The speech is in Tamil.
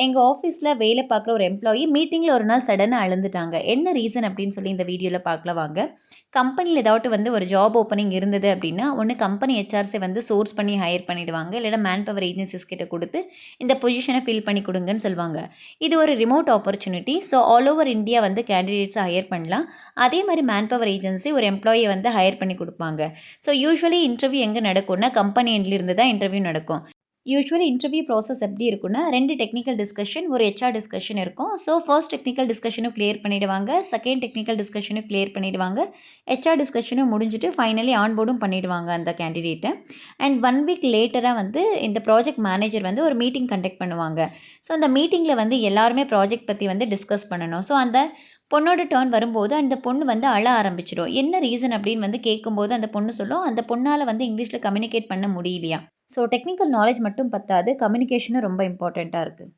எங்கள் ஆஃபீஸில் வேலை பார்க்குற ஒரு எம்ப்ளாயி மீட்டிங்கில் ஒரு நாள் சடனாக அழுந்துட்டாங்க. என்ன ரீசன் அப்படின்னு சொல்லி இந்த வீடியோவில் பார்க்கலாம் வாங்க. கம்பெனியில் ஏதாவட்டு ஒரு ஜாப் ஓப்பனிங் இருந்தது அப்படின்னா, ஒன்று கம்பெனி ஹெச்ஆர்ஸை சோர்ஸ் பண்ணி ஹையர் பண்ணிவிடுவாங்க. இல்லைனா மேன் பவர் ஏஜென்சிஸ் கிட்ட கொடுத்து இந்த பொசிஷனை ஃபில் பண்ணி கொடுங்கன்னு சொல்லுவாங்க. இது ஒரு remote opportunity. So all over India கேண்டிடேட்ஸை ஹையர் பண்ணலாம். அதே மாதிரி மேன் பவர் ஏஜென்சி ஒரு எம்ப்ளாயை ஹையர் பண்ணி கொடுப்பாங்க. ஸோ யூஸ்வலி இன்டர்வியூ எங்கே நடக்கும்னா, கம்பெனி எண்ட்லேருந்து தான் இன்டர்வியூ நடக்கும். யூசுவலி இன்டர்வியூ ப்ராசஸ் எப்படி இருக்குன்னா, 2 டெக்னிக்கல் டிஸ்கஷன், ஒரு ஹெச்ஆர் டிஸ்கஷன் இருக்கும். ஸோ ஃபர்ஸ்ட் டெக்னிக்கல் டிஸ்கஷனும் கிளியர் பண்ணிவிடுவாங்க. செகண்ட் டெக்னிக்கல் டிஸ்கஷனும் கிளியர் பண்ணிவிடுவாங்க. ஹெச்ஆர் டிஸ்கஷனும் முடிஞ்சுட்டு ஃபைனலி ஆன்போர்டும் பண்ணிவிடுவாங்க அந்த கேண்டிடேட்டை. அண்ட் 1 வீக் லேட்டராக இந்த ப்ராஜெக்ட் மேனேஜர் ஒரு மீட்டிங் கண்டக்ட் பண்ணுவாங்க. ஸோ அந்த மீட்டிங்கில் எல்லாருமே ப்ராஜெக்ட் பற்றி டிஸ்கஸ் பண்ணணும். ஸோ அந்த பொண்ணோட டர்ன் வரும்போது அந்த பொண்ணு அழ ஆரம்பிச்சிடும். என்ன ரீசன் அப்படின்னு கேட்கும்போது அந்த பொண்ணு சொல்லும், அந்த பொண்ணால் இங்கிலீஷில் கம்யூனிகேட் பண்ண முடியலையா. ஸோ டெக்னிக்கல் நாலேஜ் மட்டும் பத்தாது, கம்யூனிகேஷனும் ரொம்ப இம்பார்ட்டண்ட்டாக இருக்குது.